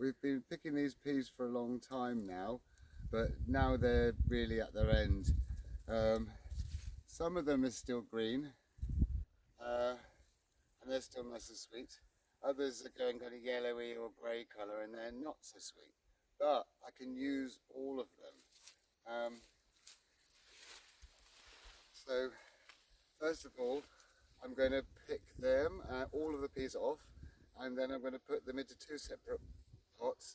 we've been picking these peas for a long time now, but now they're really at their end. Um, some of them are still green, uh, and they're still nice and sweet. Others are going kind of yellowy or grey colour, and they're not so sweet. But I can use all of them. So first of all, I'm going to pick them, all of the peas off, and then I'm going to put them into two separate pots.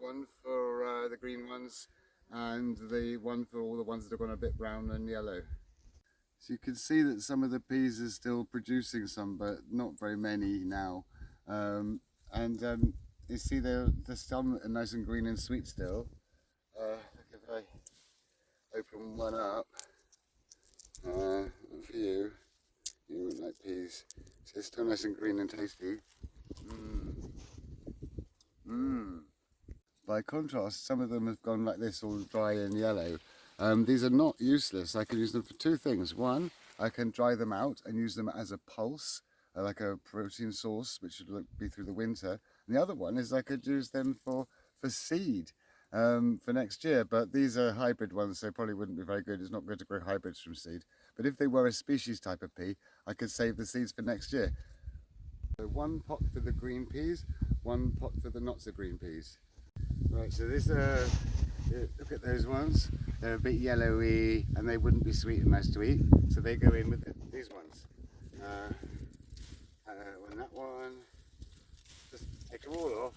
One for the green ones, and the one for all the ones that have gone a bit brown and yellow. So you can see that some of the peas are still producing some, but not very many now. And you see the stem are nice and green and sweet still. If I open one up for you, you wouldn't like peas. So it's still nice and green and tasty. Mmm. Mmm. By contrast, some of them have gone like this, all dry and yellow. These are not useless. I can use them for two things. One, I can dry them out and use them as a pulse, like a protein source, which would be through the winter. And the other one is I could use them for seed for next year. But these are hybrid ones, so probably wouldn't be very good. It's not good to grow hybrids from seed. But if they were a species type of pea, I could save the seeds for next year. So one pot for the green peas, one pot for the not so green peas. Right, so this, look at those ones. They're a bit yellowy and they wouldn't be sweet and nice to eat, so they go in with these ones. And that one, just take them all off.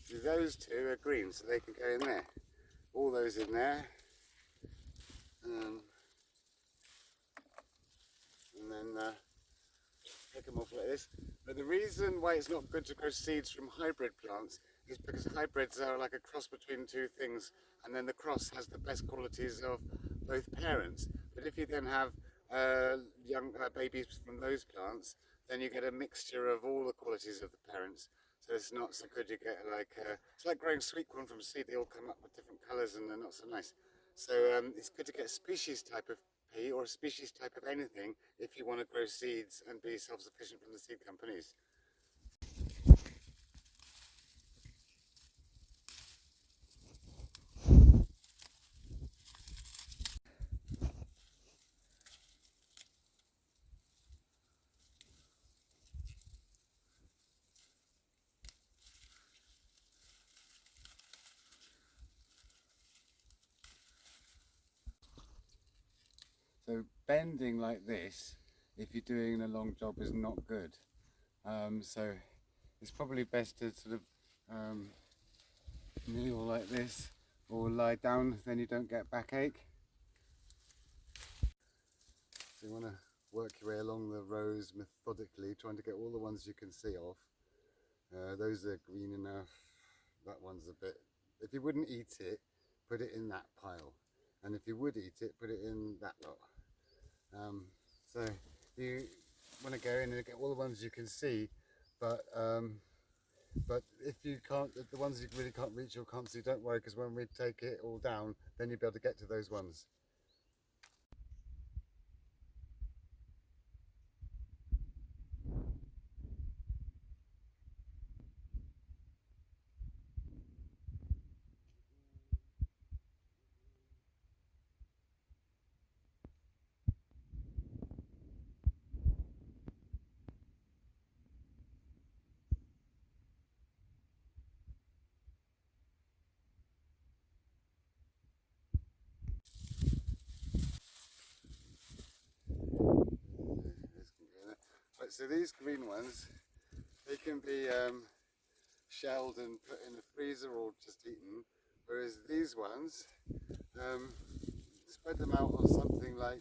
So those two are green, so they can go in there. All those in there. And then take them off like this. But the reason why it's not good to grow seeds from hybrid plants is because hybrids are like a cross between two things, and then the cross has the best qualities of both parents. But if you then have young babies from those plants, then you get a mixture of all the qualities of the parents. So it's not so good. You get it's like growing sweet corn from seed. They all come up with different colours and they're not so nice. So it's good to get a species type of pea or a species type of anything if you want to grow seeds and be self-sufficient from the seed companies. So bending like this, if you're doing a long job, is not good. So it's probably best to sort of kneel like this or lie down, then you don't get backache. So you want to work your way along the rows methodically, trying to get all the ones you can see off. Those are green enough. That one's a bit, if you wouldn't eat it, put it in that pile. And if you would eat it, put it in that lot. So you want to go in and get all the ones you can see, but if you can't, the ones you really can't reach or can't see, don't worry, because when we take it all down, then you'll be able to get to those ones. Right, so these green ones, they can be shelled and put in the freezer or just eaten, whereas these ones, spread them out on something like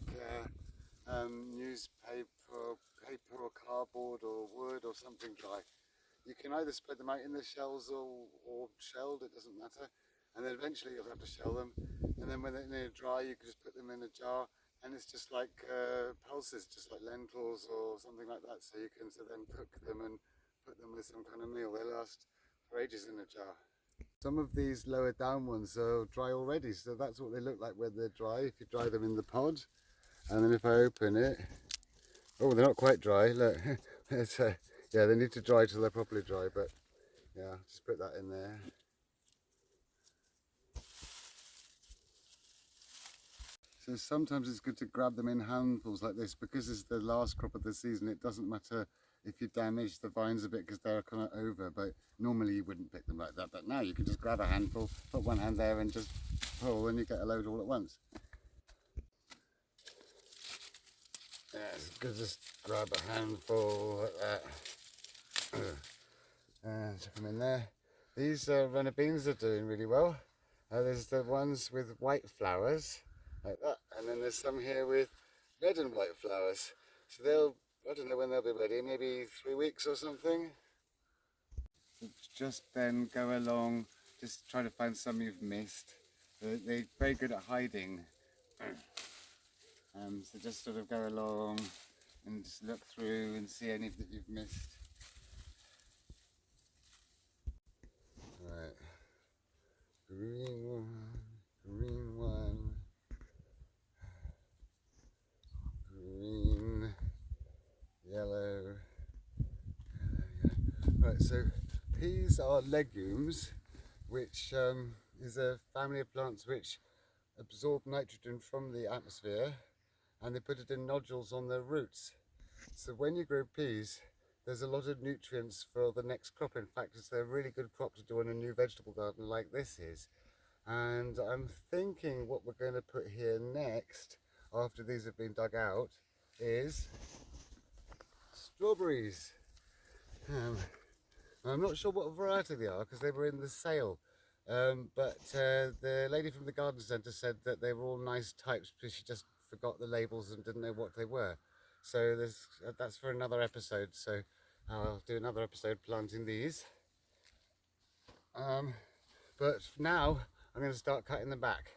newspaper, paper or cardboard or wood or something dry. You can either spread them out in the shells or shelled, it doesn't matter, and then eventually you'll have to shell them, and then when they're dry you can just put them in a jar, and it's just like pulses, just like lentils or something like that, so you can then cook them and put them with some kind of meal. They last for ages in a jar. Some of these lower down ones are dry already, so that's what they look like when they're dry, if you dry them in the pod. And then if I open it, oh, they're not quite dry, look. Yeah, they need to dry till they're properly dry, but Yeah, just put that in there. So sometimes it's good to grab them in handfuls like this, because it's the last crop of the season. It doesn't matter if you damage the vines a bit because they're kind of over, but normally you wouldn't pick them like that. But now you can just grab a handful, put one hand there and just pull, and you get a load all at once. Yeah, it's good to just grab a handful like that and chuck them in there. These runner beans are doing really well. There's the ones with white flowers like that, and then there's some here with red and white flowers. So they'll, I don't know when they'll be ready, maybe 3 weeks or something. So just then go along, just try to find some you've missed. They're very good at hiding. So just sort of go along and just look through and see any that you've missed. Right. Green one, green one, green, yellow, Right, so peas are legumes, which is a family of plants which absorb nitrogen from the atmosphere, and they put it in nodules on their roots. So when you grow peas, there's a lot of nutrients for the next crop. In fact, it's a really good crop to do in a new vegetable garden like this is. And I'm thinking what we're going to put here next, after these have been dug out, is strawberries. I'm not sure what variety they are because they were in the sale. But the lady from the garden centre said that they were all nice types, because she just forgot the labels and didn't know what they were. So that's for another episode. So I'll do another episode planting these. But now I'm going to start cutting them back.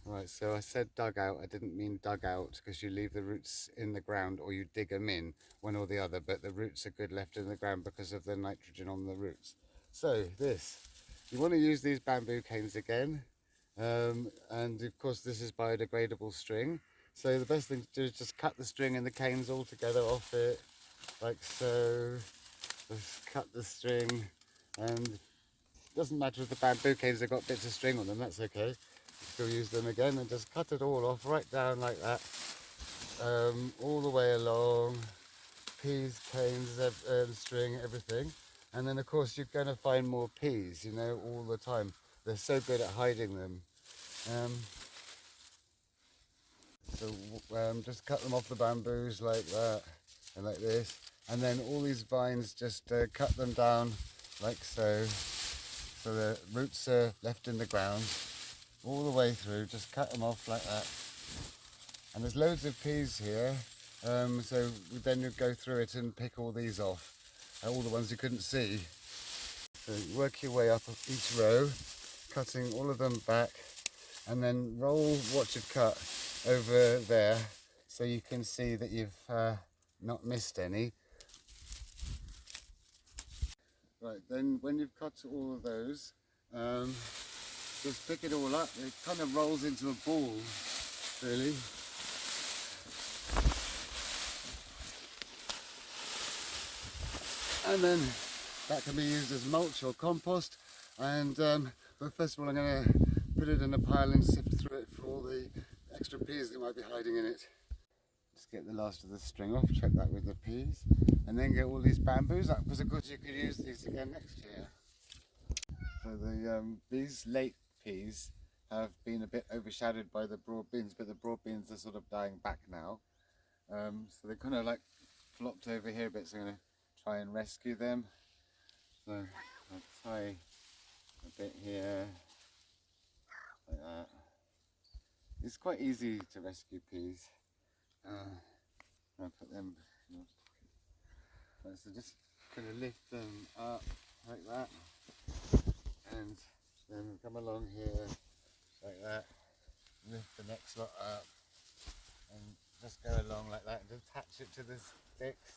Right, so I said dug out, I didn't mean dug out, because you leave the roots in the ground or you dig them in, one or the other, but the roots are good left in the ground because of the nitrogen on the roots. So you want to use these bamboo canes again, and of course this is biodegradable string. So the best thing to do is just cut the string and the canes all together off it, like so. Just cut the string, and it doesn't matter if the bamboo canes have got bits of string on them, that's okay. Still use them again, and just cut it all off right down like that, all the way along, peas, canes, string, everything. And then of course you're going to find more peas, you know, all the time. They're so good at hiding them. Just cut them off the bamboos like that and like this, and then all these vines, just cut them down like so the roots are left in the ground all the way through. Just cut them off like that, and there's loads of peas here, so then you go through it and pick all these off, all the ones you couldn't see. So you work your way up each row, cutting all of them back, and then roll what you've cut over there so you can see that you've not missed any. Right, then when you've cut all of those, just pick it all up. It kind of rolls into a ball, really. And then that can be used as mulch or compost. And but first of all, I'm going to put it in a pile and sift through it for all the extra peas that might be hiding in it. Just get the last of the string off, check that with the peas, and then get all these bamboos up, because of course you could use these again next year. So these late peas have been a bit overshadowed by the broad beans, but the broad beans are sort of dying back now. So they kind of like flopped over here a bit, so I'm going to try and rescue them. So I'll tie a bit here, like that. It's quite easy to rescue peas. I'll put them, right, so just kind of lift them up like that, and then come along here like that, lift the next lot up, and just go along like that, and attach it to the sticks,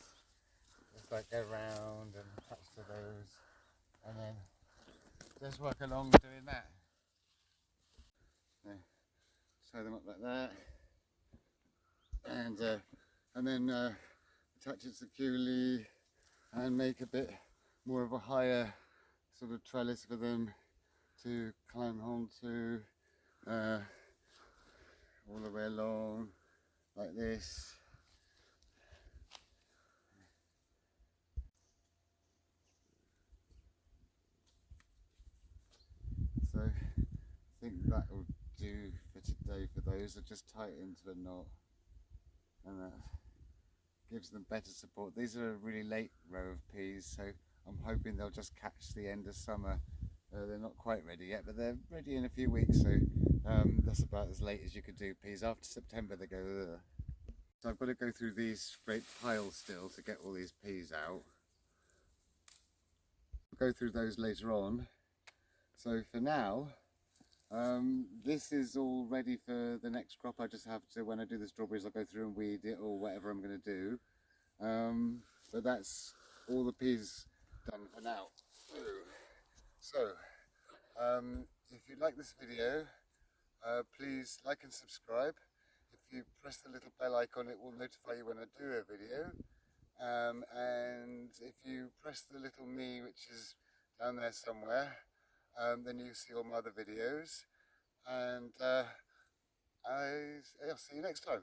just like go round and attach to those, and then just work along doing that. So, tie them up like that, and then attach it securely and make a bit more of a higher sort of trellis for them to climb onto, all the way along like this. So I think that will do for today for those. I'll just tie it into a knot, and that gives them better support. These are a really late row of peas, so I'm hoping they'll just catch the end of summer. They're not quite ready yet, but they're ready in a few weeks, so that's about as late as you could do peas. After September they go ugh. So I've got to go through these great piles still to get all these peas out. I'll go through those later on. So for now, this is all ready for the next crop. I just have to, when I do the strawberries, I'll go through and weed it or whatever I'm going to do. But that's all the peas done for now. So, if you like this video, please like and subscribe. If you press the little bell icon, it will notify you when I do a video. And if you press the little me, which is down there somewhere, then you see all my other videos. And I'll see you next time.